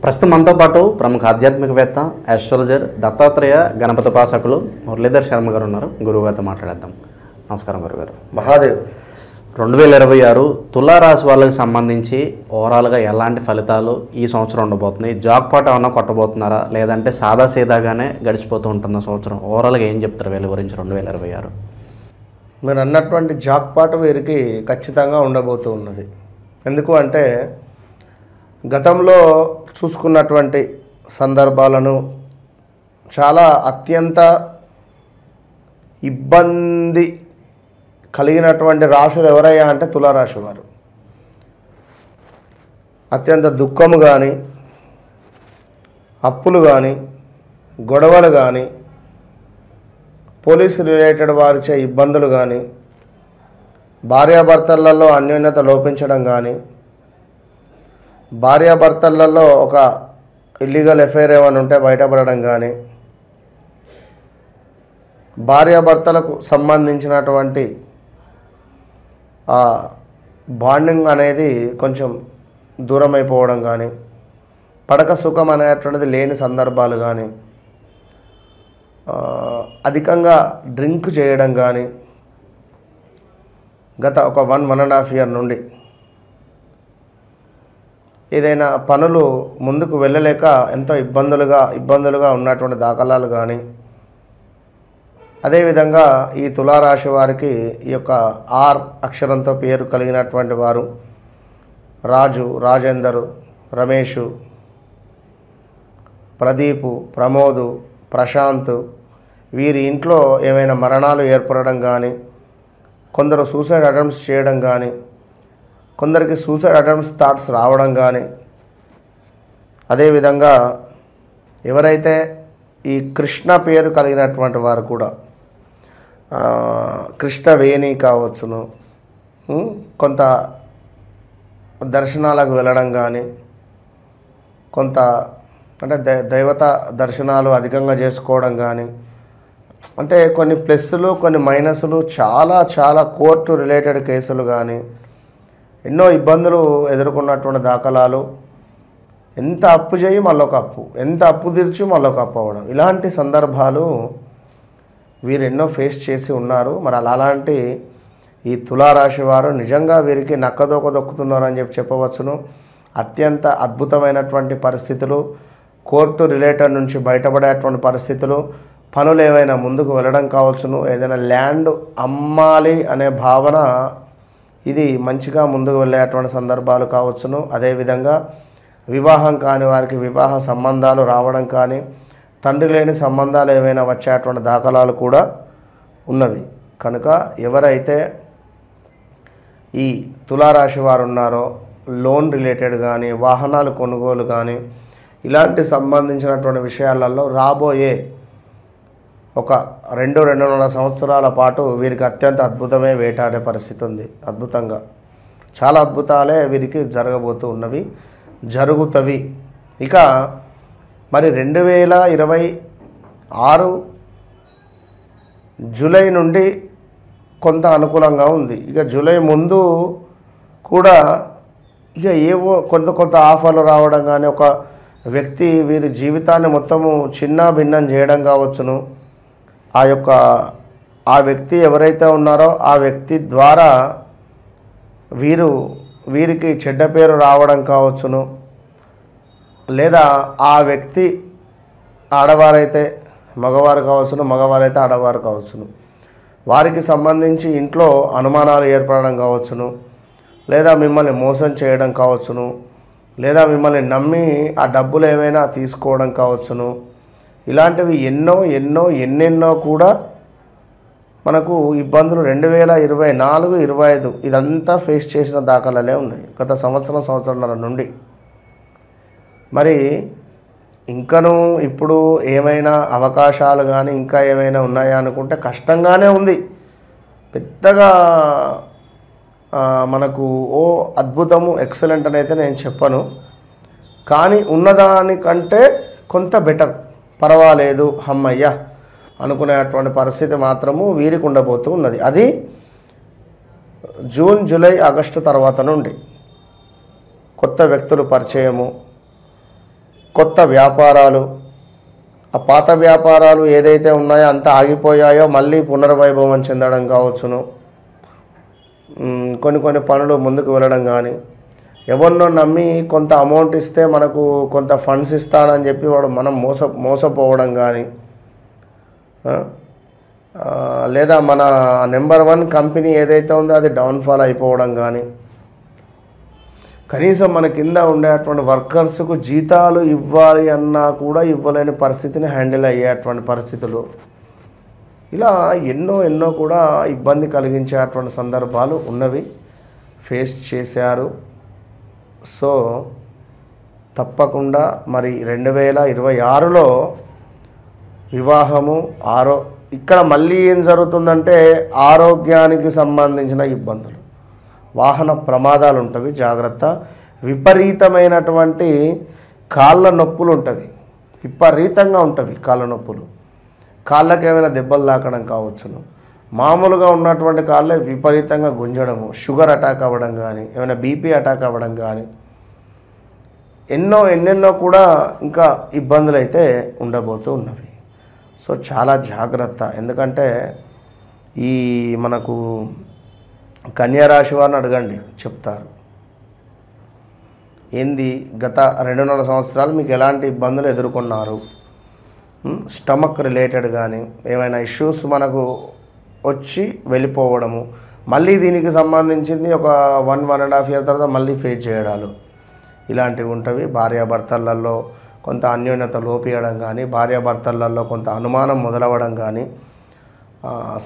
ప్రస్తుతం మనతో పాటు ప్రముఖ ఆధ్యాత్మికవేత్త ఆస్ట్రాలజర్ దత్తాత్రేయ గణపతి ఉపాసకులు మురళీధర్ శర్మ గారు ఉన్నారు. గురువుగారితో మాట్లాడేద్దాం. నమస్కారం గురుగారు. మహాదేవ్. 2026 తులారాశి వాళ్ళకి సంబంధించి ఓవరాల్గా ఎలాంటి ఫలితాలు ఈ సంవత్సరం ఉండబోతున్నాయి? జాక్పాట్ ఏమన్నా కొట్టబోతున్నారా, లేదంటే సాదా సీదాగానే గడిచిపోతూ ఉంటున్న సంవత్సరం? ఓవరాల్గా ఏం చెప్తారు వీళ్ళ గురించి 2026? మీరు అన్నటువంటి జాక్పాట్ వీరికి ఖచ్చితంగా ఉండబోతూ ఉన్నది. ఎందుకు అంటే గతంలో చూసుకున్నటువంటి సందర్భాలను చాలా అత్యంత ఇబ్బంది కలిగినటువంటి రాశులు ఎవరయ్యా అంటే తులారాశి వారు. అత్యంత దుఃఖము కానీ, అప్పులు కానీ, గొడవలు కానీ, పోలీసు రిలేటెడ్ వారిచే ఇబ్బందులు కానీ, భార్యాభర్తలలో అన్యోన్యత లోపించడం కానీ, భార్యాభర్తలలో ఒక ఇల్లీగల్ ఎఫైర్ ఏమైనా ఉంటే బయటపడడం కానీ, భార్యాభర్తలకు సంబంధించినటువంటి బాండింగ్ అనేది కొంచెం దూరం అయిపోవడం కానీ, పడక సుఖం అనేటువంటిది లేని సందర్భాలు కానీ, అధికంగా డ్రింక్ చేయడం కానీ గత ఒక 1.5 year నుండి ఏదైనా పనులు ముందుకు వెళ్ళలేక ఎంతో ఇబ్బందులుగా ఉన్నటువంటి దాఖలాలు కానీ, అదేవిధంగా ఈ తులారాశి వారికి ఈ యొక్క ఆర్ అక్షరంతో పేరు కలిగినటువంటి వారు రాజు, రాజేందరు, రమేషు, ప్రదీపు, ప్రమోదు, ప్రశాంత్, వీరి ఇంట్లో ఏమైనా మరణాలు ఏర్పడడం కానీ, కొందరు సూసైడ్ అటెంప్ట్స్ చేయడం కానీ, కొందరికి సూసైడ్ అటెంప్ట్స్ థాట్స్ రావడం కానీ, అదేవిధంగా ఎవరైతే ఈ కృష్ణ పేరు కలిగినటువంటి వారు కూడా కృష్ణవేణి కావచ్చును, కొంత దర్శనాలకు వెళ్ళడం కానీ, కొంత అంటే దైవత దర్శనాలు అధికంగా చేసుకోవడం కానీ, అంటే కొన్ని ప్లస్సులు కొన్ని మైనస్లు, చాలా కోర్టు రిలేటెడ్ కేసులు కానీ, ఎన్నో ఇబ్బందులు ఎదుర్కొన్నటువంటి దాఖలాలు, ఎంత అప్పు చేయి మళ్ళొక అప్పు, ఎంత అప్పు తీర్చి మళ్ళొక అప్పు అవ్వడం, ఇలాంటి సందర్భాలు వీరు ఎన్నో ఫేస్ చేసి ఉన్నారు. మరి అలాంటి ఈ తులారాశి వారు నిజంగా వీరికి నక్కదోక దొక్కుతున్నారని చెప్పవచ్చును. అత్యంత అద్భుతమైనటువంటి పరిస్థితులు, కోర్టు రిలేటెడ్ నుంచి బయటపడేటువంటి పరిస్థితులు, పనులు ఏవైనా ముందుకు వెళ్ళడం కావచ్చును, ఏదైనా ల్యాండ్ అమ్మాలి అనే భావన ఇది మంచిగా ముందుకు వెళ్ళేటువంటి సందర్భాలు కావచ్చును. అదేవిధంగా వివాహం కాని వారికి వివాహ సంబంధాలు రావడం కానీ, తండ్రి లేని సంబంధాలు ఏవైనా వచ్చేటువంటి దాఖలాలు కూడా ఉన్నవి. కనుక ఎవరైతే ఈ తులారాశి వారు ఉన్నారో లోన్ రిలేటెడ్ కానీ, వాహనాలు కొనుగోలు కానీ, ఇలాంటి సంబంధించినటువంటి విషయాలలో రాబోయే ఒక 2-2.5 సంవత్సరాల పాటు వీరికి అత్యంత అద్భుతమే వేటాడే పరిస్థితి ఉంది. అద్భుతంగా చాలా అద్భుతాలే వీరికి జరగబోతూ ఉన్నవి, జరుగుతవి. ఇక మరి 2026 జూలై నుండి కొంత అనుకూలంగా ఉంది. ఇక జూలై ముందు కూడా ఇక ఏవో కొంత ఆఫర్లు రావడం కానీ, ఒక వ్యక్తి వీరి జీవితాన్ని మొత్తము చిన్న భిన్నం చేయడం కావచ్చును, ఆ వ్యక్తి ఎవరైతే ఉన్నారో ఆ వ్యక్తి ద్వారా వీరికి చెడ్డ పేరు రావడం కావచ్చును, లేదా ఆ వ్యక్తి ఆడవారైతే మగవారు కావచ్చును, మగవారైతే ఆడవారు కావచ్చును, వారికి సంబంధించి ఇంట్లో అనుమానాలు ఏర్పడడం కావచ్చును, లేదా మిమ్మల్ని మోసం చేయడం కావచ్చును, లేదా మిమ్మల్ని నమ్మి ఆ డబ్బులు ఏమైనా తీసుకోవడం కావచ్చును. ఇలాంటివి ఎన్నెన్నో కూడా మనకు ఇబ్బందులు 2024, 2025 ఇదంతా ఫేస్ చేసిన దాఖలాలే ఉన్నాయి గత సంవత్సరంన్నర నుండి. మరి ఇంకనూ ఇప్పుడు ఏమైనా అవకాశాలు కానీ ఇంకా ఏమైనా ఉన్నాయా అనుకుంటే కష్టంగానే ఉంది. పెద్దగా మనకు అద్భుతము ఎక్సలెంట్ అని అయితే నేను చెప్పను, కానీ ఉన్నదానికంటే కొంత బెటర్, పర్వాలేదు, హమ్మయ్య అనుకునేటువంటి పరిస్థితి మాత్రము వీరికి ఉండబోతూ ఉన్నది. అది జూన్, జూలై, ఆగస్టు తర్వాత నుండి కొత్త వ్యక్తులు పరిచయము, కొత్త వ్యాపారాలు, ఆ పాత వ్యాపారాలు ఏదైతే ఉన్నాయో అంతా ఆగిపోయాయో మళ్ళీ పునర్వైభవం చెందడం కావచ్చును. కొన్ని పనులు ముందుకు వెళ్ళడం కానీ, ఎవరినో నమ్మి కొంత అమౌంట్ ఇస్తే మనకు కొంత ఫండ్స్ ఇస్తాడని చెప్పి వాడు మనం మోసపోవడం కానీ, లేదా మన నెంబర్ 1 కంపెనీ ఏదైతే ఉందో అది డౌన్ఫాల్ అయిపోవడం కానీ, కనీసం మన కింద ఉండేటువంటి వర్కర్స్కు జీతాలు ఇవ్వాలి అన్నా కూడా ఇవ్వలేని పరిస్థితిని హ్యాండిల్ అయ్యేటువంటి పరిస్థితులు, ఇలా ఎన్నో కూడా ఇబ్బంది కలిగించేటువంటి సందర్భాలు ఉన్నవి, ఫేస్ చేశారు. సో తప్పకుండా మరి 2026లో వివాహము ఇక్కడ మళ్ళీ ఏం జరుగుతుందంటే ఆరోగ్యానికి సంబంధించిన ఇబ్బందులు, వాహన ప్రమాదాలు ఉంటవి, జాగ్రత్త. విపరీతమైనటువంటి కాళ్ళ నొప్పులు ఉంటవి, విపరీతంగా ఉంటవి కాళ్ళ నొప్పులు, కాళ్ళకి ఏమైనా దెబ్బలు తాకడం కావచ్చును, మామూలుగా ఉన్నటువంటి కాళ్ళే విపరీతంగా గుంజడము, షుగర్ అటాక్ అవ్వడం కానీ, ఏమైనా బీపీ అటాక్ అవ్వడం కానీ, ఎన్నెన్నో కూడా ఇంకా ఇబ్బందులు అయితే ఉండబోతూ ఉన్నవి. సో చాలా జాగ్రత్త. ఎందుకంటే ఈ మనకు కన్యారాశి వారిని అడగండి, చెప్తారు ఏంది గత 2.5 సంవత్సరాలు మీకు ఎలాంటి ఇబ్బందులు ఎదుర్కొన్నారు. స్టమక్ రిలేటెడ్ కానీ ఏమైనా ఇష్యూస్ మనకు వచ్చి వెళ్ళిపోవడము, మళ్ళీ దీనికి సంబంధించింది ఒక 1.5 ఇయర్ తర్వాత మళ్ళీ ఫేస్ చేయడాలు, ఇలాంటివి ఉంటవి. భార్యాభర్తలలో కొంత అన్యోన్యత లోపియడం కానీ, భార్యాభర్తలలో కొంత అనుమానం మొదలవ్వడం కానీ,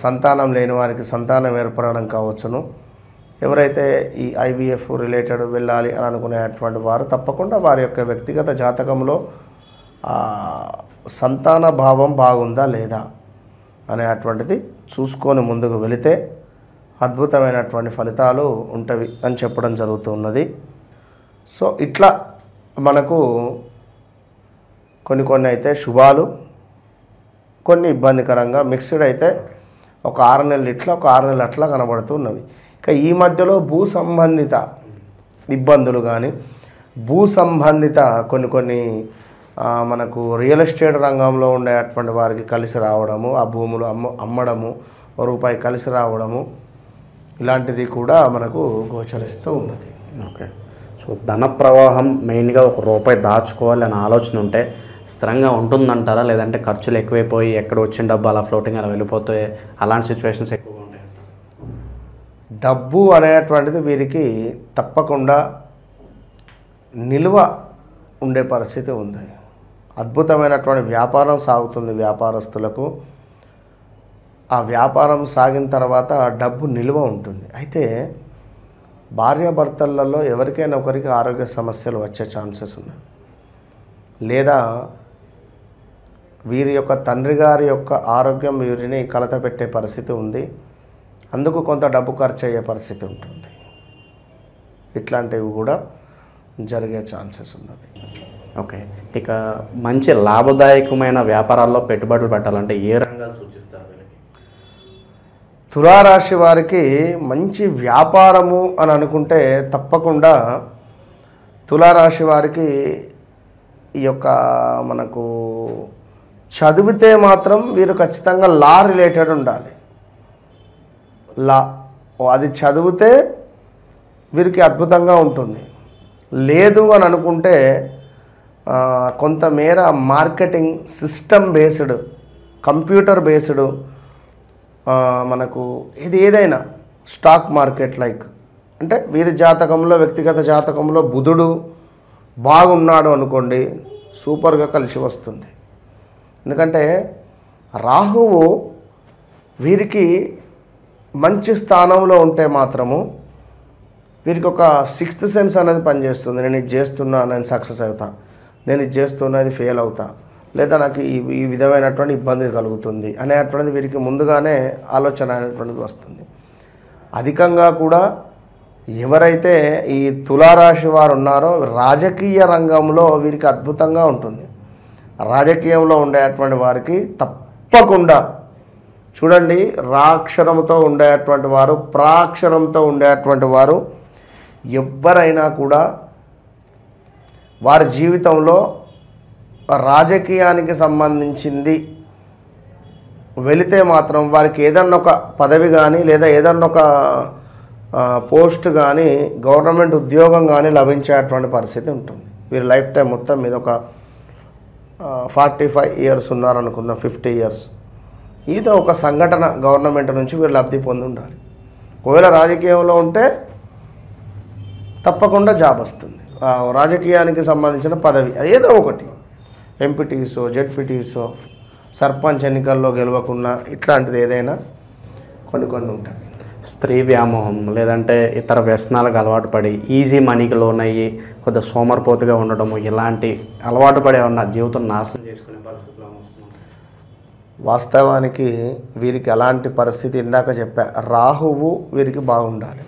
సంతానం లేని వారికి సంతానం ఏర్పడడం కావచ్చును. ఎవరైతే ఈ IVF రిలేటెడ్ వెళ్ళాలి అని అనుకునేటువంటి వారు తప్పకుండా వారి యొక్క వ్యక్తిగత జాతకంలో సంతాన భావం బాగుందా లేదా అనేటువంటిది చూసుకొని ముందుకు వెళితే అద్భుతమైనటువంటి ఫలితాలు ఉంటవి అని చెప్పడం జరుగుతున్నది. సో ఇట్లా మనకు కొన్ని అయితే శుభాలు, కొన్ని ఇబ్బందికరంగా మిక్స్డ్ అయితే ఒక 6 నెలలు ఇట్లా, ఒక 6 నెలలు అట్లా కనబడుతున్నవి. ఇక ఈ మధ్యలో భూ సంబంధిత ఇబ్బందులు కానీ, భూ సంబంధిత కొన్ని మనకు రియల్ ఎస్టేట్ రంగంలో ఉండేటువంటి వారికి కలిసి రావడము, ఆ భూములు అమ్మడము, రూపాయి కలిసి రావడము, ఇలాంటిది కూడా మనకు గోచరిస్తూ ఉన్నది. ఓకే. సో ధన ప్రవాహం మెయిన్గా ₹1 దాచుకోవాలి అనే ఆలోచన ఉంటే స్థిరంగా ఉంటుందంటారా, లేదంటే ఖర్చులు ఎక్కువైపోయి ఎక్కడ వచ్చిన డబ్బు అలా ఫ్లోటింగ్ అలా వెళ్ళిపోతే అలాంటి సిచ్యువేషన్స్ ఎక్కువగా ఉంటాయి? డబ్బు అనేటువంటిది వీరికి తప్పకుండా నిల్వ ఉండే పరిస్థితి ఉంది. అద్భుతమైనటువంటి వ్యాపారం సాగుతుంది వ్యాపారస్తులకు. ఆ వ్యాపారం సాగిన తర్వాత డబ్బు నిల్వ ఉంటుంది. అయితే భార్యాభర్తలలో ఎవరికైనా ఒకరికి ఆరోగ్య సమస్యలు వచ్చే ఛాన్సెస్ ఉన్నాయి, లేదా వీరి యొక్క తండ్రి గారి యొక్క ఆరోగ్యం వీరిని కలత పెట్టే పరిస్థితి ఉంది. అందుకు కొంత డబ్బు ఖర్చు అయ్యే పరిస్థితి ఉంటుంది. ఇట్లాంటివి కూడా జరిగే ఛాన్సెస్ ఉన్నవి. ఓకే. ఇక మంచి లాభదాయకమైన వ్యాపారాల్లో పెట్టుబడులు పెట్టాలంటే ఏ రంగాలు సూచిస్తారు వీళ్ళకి? తులారాశి వారికి మంచి వ్యాపారము అని అనుకుంటే తప్పకుండా తులారాశి వారికి ఈ యొక్క మనకు చదివితే మాత్రం వీరు ఖచ్చితంగా లా రిలేటెడ్ ఉండాలి. అది చదివితే వీరికి అద్భుతంగా ఉంటుంది. లేదు అని అనుకుంటే కొంతమేర marketing system based, computer based, మనకు ఏదైనా స్టాక్ మార్కెట్ లైక్, అంటే వీరి జాతకంలో వ్యక్తిగత జాతకంలో బుధుడు బాగున్నాడు అనుకోండి, సూపర్గా కలిసి వస్తుంది. ఎందుకంటే రాహువు వీరికి మంచి స్థానంలో ఉంటే మాత్రము వీరికి ఒక 6th సెన్స్ అనేది పనిచేస్తుంది. నేను ఇది చేస్తున్నా, నేను సక్సెస్ అవుతా, నేను ఇది చేస్తున్నది ఫెయిల్ అవుతా, లేదా నాకు ఈ విధమైనటువంటి ఇబ్బంది కలుగుతుంది అనేటువంటిది వీరికి ముందుగానే ఆలోచన అనేటువంటిది వస్తుంది. అధికంగా కూడా ఎవరైతే ఈ తులారాశి వారు ఉన్నారో రాజకీయ రంగంలో వీరికి అద్భుతంగా ఉంటుంది. రాజకీయంలో ఉండేటువంటి వారికి తప్పకుండా చూడండి, రాక్షరంతో ఉండేటువంటి వారు, ప్రాక్షరంతో ఉండేటువంటి వారు ఎవరైనా కూడా వారి జీవితంలో రాజకీయానికి సంబంధించింది వెళితే మాత్రం వారికి ఏదన్నా ఒక పదవి కానీ లేదా ఏదన్నా ఒక పోస్ట్ కానీ గవర్నమెంట్ ఉద్యోగం కానీ లభించేటువంటి పరిస్థితి ఉంటుంది. వీరి లైఫ్ టైం మొత్తం మీద ఒక 45 ఇయర్స్ ఉన్నారనుకుందాం, 50 ఇయర్స్, ఏదో ఒక సంఘటన గవర్నమెంట్ నుంచి వీరు లబ్ధి పొంది ఉండాలి. ఒకవేళ రాజకీయంలో ఉంటే తప్పకుండా జాబ్ వస్తుంది, రాజకీయానికి సంబంధించిన పదవి ఏదో ఒకటి, ఎంపీటీసో జెడ్పీటీసో సర్పంచ్ ఎన్నికల్లో గెలవకుండా ఇట్లాంటిది ఏదైనా కొన్ని ఉంటాయి. స్త్రీ వ్యామోహం లేదంటే ఇతర వ్యసనాలకు అలవాటు పడి ఈజీ మనీకి లోన్ అయ్యి కొద్దిగా సోమరిపోతుగా ఉండడము, ఇలాంటి అలవాటు పడి ఉన్న జీవితం నాశనం చేసుకునే పరిస్థితిలో వస్తున్నాం. వాస్తవానికి వీరికి అలాంటి పరిస్థితి ఇందాక చెప్పా, రాహువు వీరికి బాగుండాలి.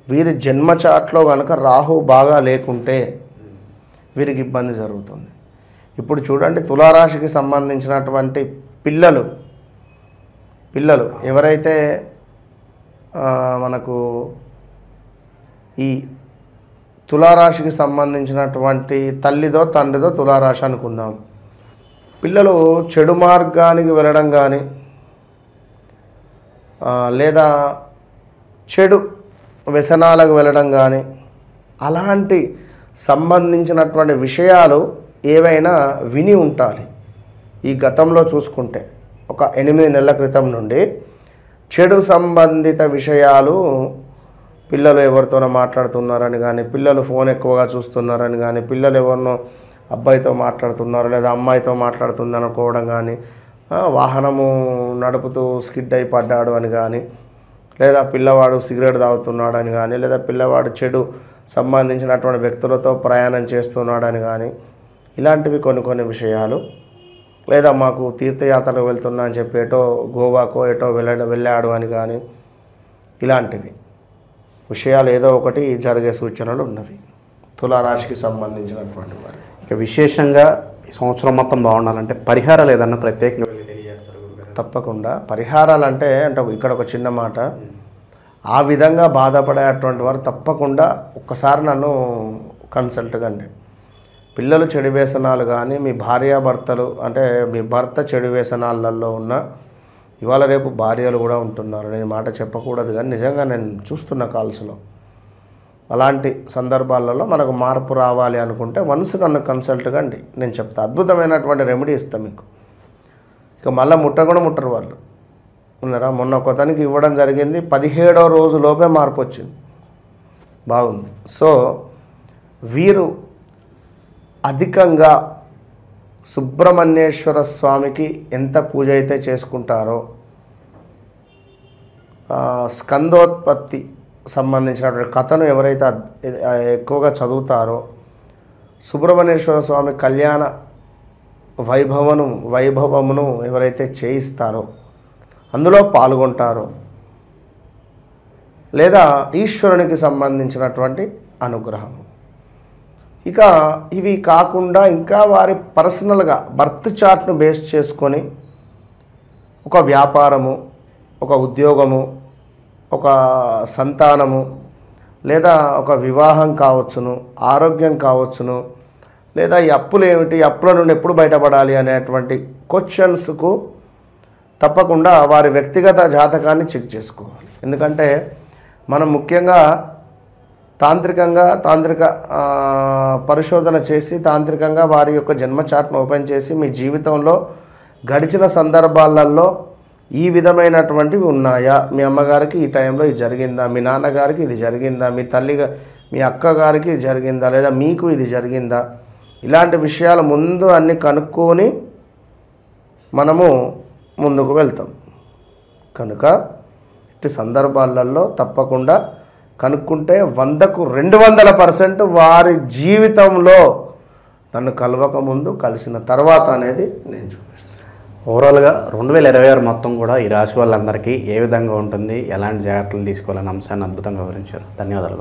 వీరి జన్మ చాట్లో కనుక రాహువు బాగా లేకుంటే వీరికి ఇబ్బంది జరుగుతుంది. ఇప్పుడు చూడండి, తులారాశికి సంబంధించినటువంటి పిల్లలు ఎవరైతే మనకు ఈ తులారాశికి సంబంధించినటువంటి తల్లిదో తండ్రిదో తులారాశి అనుకుందాం, పిల్లలు చెడు మార్గానికి వెళ్ళడం కానీ లేదా చెడు వ్యసనాలకు వెళ్ళడం కానీ అలాంటి సంబంధించినటువంటి విషయాలు ఏవైనా విని ఉండాలి. ఈ గతంలో చూసుకుంటే ఒక 8 నెలల క్రితం నుండి చెడు సంబంధిత విషయాలు, పిల్లలు ఎవరితోనో మాట్లాడుతున్నారని కానీ, పిల్లలు ఫోన్ ఎక్కువగా చూస్తున్నారని కానీ, పిల్లలు ఎవరినో అబ్బాయితో మాట్లాడుతున్నారు లేదా అమ్మాయితో మాట్లాడుతుంది అనుకోవడం కానీ, వాహనము నడుపుతూ స్కిడ్ అయి పడ్డాడు అని కానీ, లేదా పిల్లవాడు సిగరెట్ తాగుతున్నాడు అని కానీ, లేదా పిల్లవాడు చెడు సంబంధించినటువంటి వ్యక్తులతో ప్రయాణం చేస్తున్నాడని కానీ, ఇలాంటివి కొన్ని విషయాలు, లేదా మాకు తీర్థయాత్రలకు వెళ్తున్నా అని చెప్పి ఎటో గోవాకో ఎటో వెళ్ళాడు అని కానీ, ఇలాంటివి విషయాలు ఏదో ఒకటి జరిగే సూచనలు ఉన్నవి తులారాశికి సంబంధించినటువంటి వారు. ఇక విశేషంగా ఈ సంవత్సరం మొత్తం బాగుండాలంటే పరిహారాలు ఏదన్నా ప్రత్యేకంగా తెలియజేస్తారు? తప్పకుండా పరిహారాలు అంటే ఇక్కడ ఒక చిన్న మాట, ఆ విధంగా బాధపడేటువంటి వారు తప్పకుండా ఒక్కసారి నన్ను కన్సల్ట్ కండి. పిల్లలు చెడు వ్యసనాలు కానీ, మీ భార్యాభర్తలు అంటే మీ భర్త చెడు వ్యసనాలలో ఉన్న, ఇవాళ రేపు భార్యలు కూడా ఉంటున్నారు, నేను మాట చెప్పకూడదు కానీ నిజంగా నేను చూస్తున్న కాల్స్లో, అలాంటి సందర్భాలలో మనకు మార్పు రావాలి అనుకుంటే వన్స్ నన్ను కన్సల్ట్ కండి, నేను చెప్తా, అద్భుతమైనటువంటి రెమెడీ ఇస్తాను మీకు. ఇక మళ్ళీ ముట్టరు వాళ్ళు ఉన్నారా. మొన్న ఒకతనికి ఇవ్వడం జరిగింది, 17వ రోజు లోపే మార్పు వచ్చింది, బాగుంది. సో వీరు అధికంగా సుబ్రహ్మణ్యేశ్వర స్వామికి ఎంత పూజ అయితే చేసుకుంటారో, స్కందోత్పత్తి సంబంధించినటువంటి కథను ఎవరైతే ఎక్కువగా చదువుతారో, సుబ్రహ్మణ్యేశ్వర స్వామి కళ్యాణ వైభవమును ఎవరైతే చేయిస్తారో, అందులో పాల్గొంటారో, లేదా ఈశ్వరునికి సంబంధించినటువంటి అనుగ్రహం. ఇక ఇవి కాకుండా ఇంకా వారి పర్సనల్గా బర్త్ చార్ట్ను బేస్ చేసుకొని ఒక వ్యాపారము, ఒక ఉద్యోగము, ఒక సంతానము, లేదా ఒక వివాహం కావచ్చును, ఆరోగ్యం కావచ్చును, లేదా ఈ అప్పులు ఏమిటి, అప్పుల నుండి ఎప్పుడు బయటపడాలి అనేటువంటి క్వశ్చన్స్కు తప్పకుండా వారి వ్యక్తిగత జాతకాన్ని చెక్ చేసుకోవాలి. ఎందుకంటే మనం ముఖ్యంగా తాంత్రిక పరిశోధన చేసి తాంత్రికంగా వారి యొక్క జన్మ చార్ట్ను ఓపెన్ చేసి మీ జీవితంలో గడిచిన సందర్భాలలో ఈ విధమైనటువంటివి ఉన్నాయా, మీ అమ్మగారికి ఈ టైంలో ఇది జరిగిందా, మీ నాన్నగారికి ఇది జరిగిందా, మీ అక్కగారికి ఇది జరిగిందా, లేదా మీకు ఇది జరిగిందా, ఇలాంటి విషయాలు ముందు అన్నీ కనుక్కొని మనము ముందుకు వెళ్తాం. కనుక ఇట్టి సందర్భాలలో తప్పకుండా కనుక్కుంటే 100కు 200% వారి జీవితంలో నన్ను కలవక ముందు కలిసిన తర్వాత అనేది నేను చూపిస్తాను. ఓవరాల్గా 2026 మొత్తం కూడా ఈ రాశి వాళ్ళందరికీ ఏ విధంగా ఉంటుంది, ఎలాంటి జాగ్రత్తలు తీసుకోవాలనే అంశాన్ని అద్భుతంగా వివరించారు. ధన్యవాదాలు.